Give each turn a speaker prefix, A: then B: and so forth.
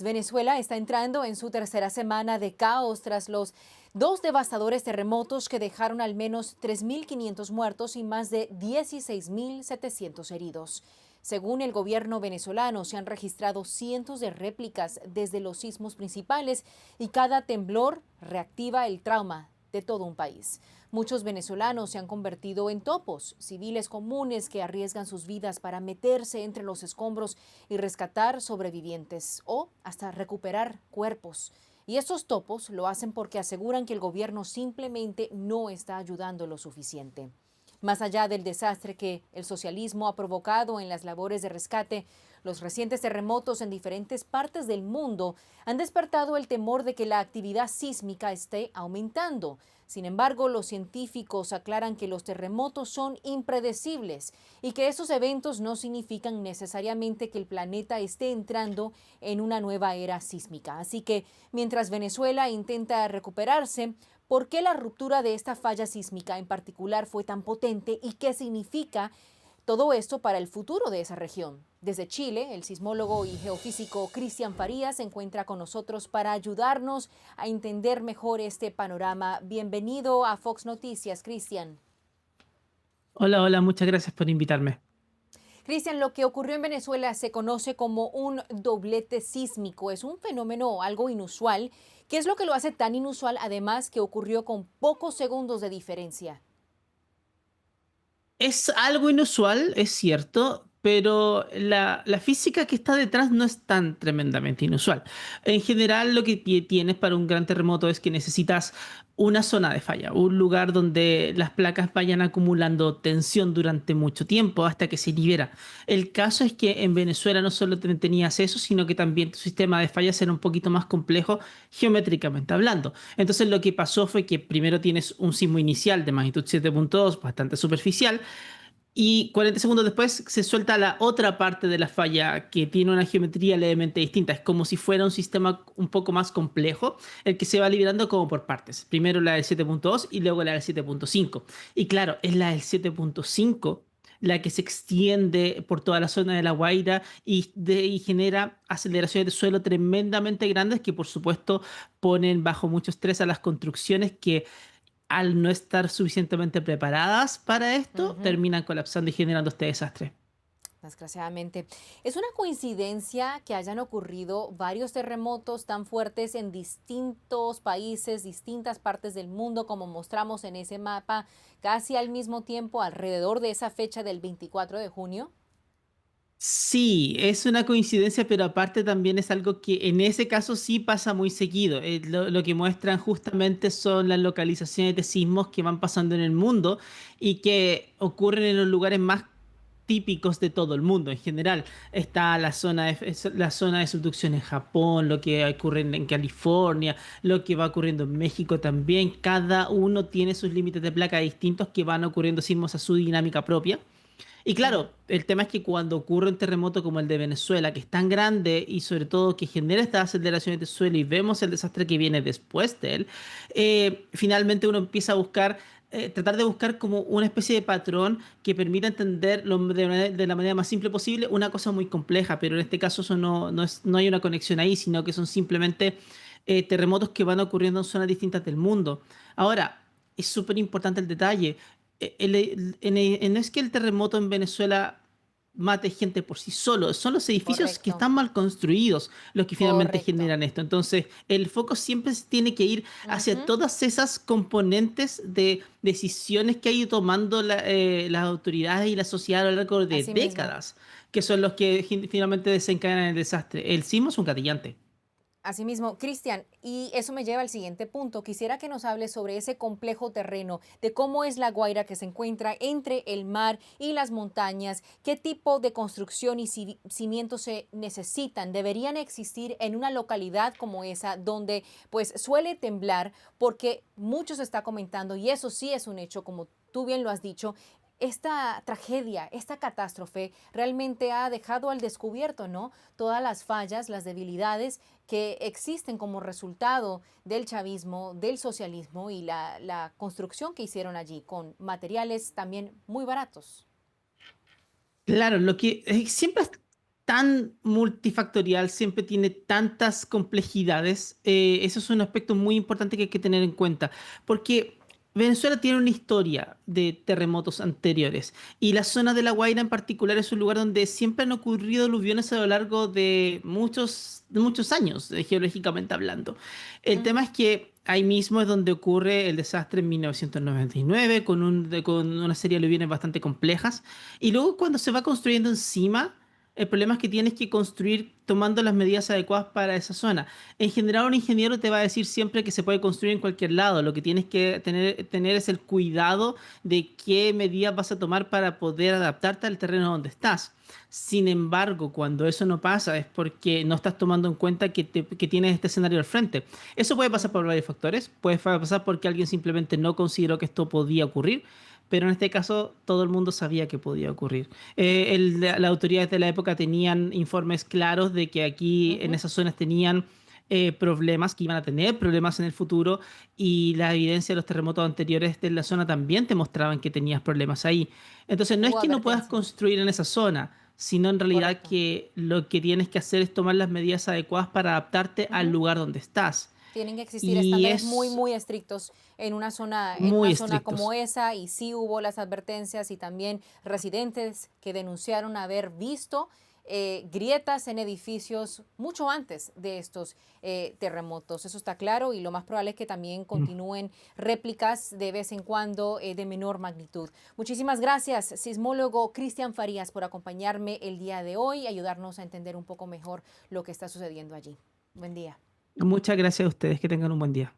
A: Venezuela está entrando en su tercera semana de caos tras los dos devastadores terremotos que dejaron al menos 3.500 muertos y más de 16.700 heridos. Según el gobierno venezolano, se han registrado cientos de réplicas desde los sismos principales y cada temblor reactiva el trauma de todo un país. Muchos venezolanos se han convertido en topos, civiles comunes que arriesgan sus vidas para meterse entre los escombros y rescatar sobrevivientes o hasta recuperar cuerpos. Y estos topos lo hacen porque aseguran que el gobierno simplemente no está ayudando lo suficiente. Más allá del desastre que el socialismo ha provocado en las labores de rescate, los recientes terremotos en diferentes partes del mundo han despertado el temor de que la actividad sísmica esté aumentando. Sin embargo, los científicos aclaran que los terremotos son impredecibles y que esos eventos no significan necesariamente que el planeta esté entrando en una nueva era sísmica. Así que mientras Venezuela intenta recuperarse, ¿por qué la ruptura de esta falla sísmica en particular fue tan potente y qué significa todo esto para el futuro de esa región? Desde Chile, el sismólogo y geofísico Cristian Farías se encuentra con nosotros para ayudarnos a entender mejor este panorama. Bienvenido a Fox Noticias, Cristian.
B: Hola, hola, muchas gracias por invitarme.
A: Cristian, lo que ocurrió en Venezuela se conoce como un doblete sísmico. Es un fenómeno algo inusual. ¿Qué es lo que lo hace tan inusual, además que ocurrió con pocos segundos de diferencia?
B: Es algo inusual, es cierto, pero la física que está detrás no es tan tremendamente inusual. En general, lo que tienes para un gran terremoto es que necesitas una zona de falla, un lugar donde las placas vayan acumulando tensión durante mucho tiempo hasta que se libera. El caso es que en Venezuela no solo tenías eso, sino que también tu sistema de fallas era un poquito más complejo geométricamente hablando. Entonces lo que pasó fue que primero tienes un sismo inicial de magnitud 7.2, bastante superficial, y 40 segundos después se suelta la otra parte de la falla que tiene una geometría levemente distinta. Es como si fuera un sistema un poco más complejo, el que se va liberando como por partes. Primero la del 7.2 y luego la del 7.5. Y claro, es la del 7.5 la que se extiende por toda la zona de La Guaira y genera aceleraciones de suelo tremendamente grandes que por supuesto ponen bajo mucho estrés a las construcciones que al no estar suficientemente preparadas para esto,
A: Ujú.
B: terminan colapsando y generando este desastre.
A: Desgraciadamente. ¿Es una coincidencia que hayan ocurrido varios terremotos tan fuertes en distintos países, distintas partes del mundo, como mostramos en ese mapa, casi al mismo tiempo, alrededor de esa fecha del 24 de junio?
B: Sí, es una coincidencia, pero aparte también es algo que en ese caso sí pasa muy seguido. Lo que muestran justamente son las localizaciones de sismos que van pasando en el mundo y que ocurren en los lugares más típicos de todo el mundo en general. Está la zona de subducción en Japón, lo que ocurre en California, lo que va ocurriendo en México también. Cada uno tiene sus límites de placa distintos que van ocurriendo sismos a su dinámica propia. Y
A: Ujú.
B: claro, el tema es que cuando ocurre un terremoto como el de Venezuela, que es tan grande y sobre todo que genera estas aceleraciones de suelo y vemos el desastre que viene después de él, finalmente uno empieza a buscar, tratar de buscar como una especie de patrón que permita entender de la manera más simple posible una cosa muy compleja, pero en este caso eso no hay una conexión ahí, sino que son simplemente terremotos que van ocurriendo en zonas distintas del mundo. Ahora, es súper importante el detalle. No es que el terremoto en Venezuela mate gente por sí solo, son los edificios que
A: Correcto,
B: están mal construidos los que finalmente
A: correcto.
B: generan esto. Entonces, el foco siempre se tiene que ir hacia
A: Ujú.
B: todas esas componentes de decisiones que ha ido tomando las autoridades y la sociedad a lo largo de
A: Así mismo.
B: décadas, que son los que finalmente desencadenan el desastre. El sismo es un gatillante.
A: Asimismo, Cristian, y eso me lleva al siguiente punto. Quisiera que nos hables sobre ese complejo terreno, de cómo es La Guaira que se encuentra entre el mar y las montañas, qué tipo de construcción y cimientos se necesitan, deberían existir en una localidad como esa, donde pues suele temblar, porque mucho se está comentando, y eso sí es un hecho, como tú bien lo has dicho. Esta tragedia, esta catástrofe realmente ha dejado al descubierto, ¿no? Todas las fallas, las debilidades que existen como resultado del chavismo, del socialismo y la construcción que hicieron allí con materiales también muy baratos.
B: Claro, lo que siempre tan multifactorial, siempre tiene tantas complejidades. Eso es un aspecto muy importante que hay que tener en cuenta, porque Venezuela tiene una historia de terremotos anteriores y la zona de La Guaira en particular es un lugar donde siempre han ocurrido aluviones a lo largo de muchos años, geológicamente hablando. El tema
A: Ujú.
B: es que ahí mismo es donde ocurre el desastre en 1999 con una serie de aluviones bastante complejas y luego cuando se va construyendo encima, el problema es que tienes que construir tomando las medidas adecuadas para esa zona. En general, un ingeniero te va a decir siempre que se puede construir en cualquier lado. Lo que tienes que tener es el cuidado de qué medidas vas a tomar para poder adaptarte al terreno donde estás. Sin embargo, cuando eso no pasa es porque no estás tomando en cuenta que tienes este escenario al frente. Eso puede pasar
A: Ujú.
B: por varios factores. Puede pasar porque alguien simplemente no consideró que esto podía ocurrir, pero en este caso todo el mundo sabía que podía ocurrir. Las autoridades de la época tenían informes claros de que aquí en
A: Ujú.
B: esas zonas tenían problemas, que iban a tener problemas en el futuro, y la evidencia de los terremotos anteriores de la zona también te mostraban que tenías problemas ahí. Entonces no es
A: Hubo
B: que no puedas
A: advertencias.
B: construir en esa zona, sino en realidad
A: Correcto.
B: que lo que tienes que hacer es tomar las medidas adecuadas para adaptarte al
A: Ujú.
B: lugar donde estás.
A: Tienen que existir
B: Y
A: estándares muy,
B: es
A: muy estrictos en
B: muy
A: una zona como
B: estrictos.
A: esa, y sí hubo las advertencias y también residentes que denunciaron haber visto grietas en edificios mucho antes de estos terremotos. Eso está claro, y lo más probable es que también
B: Mm.
A: continúen réplicas de vez en cuando de menor magnitud. Muchísimas gracias, sismólogo Cristian Farías, por acompañarme el día de hoy y ayudarnos a entender un poco mejor lo que está sucediendo allí. Buen día.
B: Muchas gracias a ustedes, que tengan un buen día.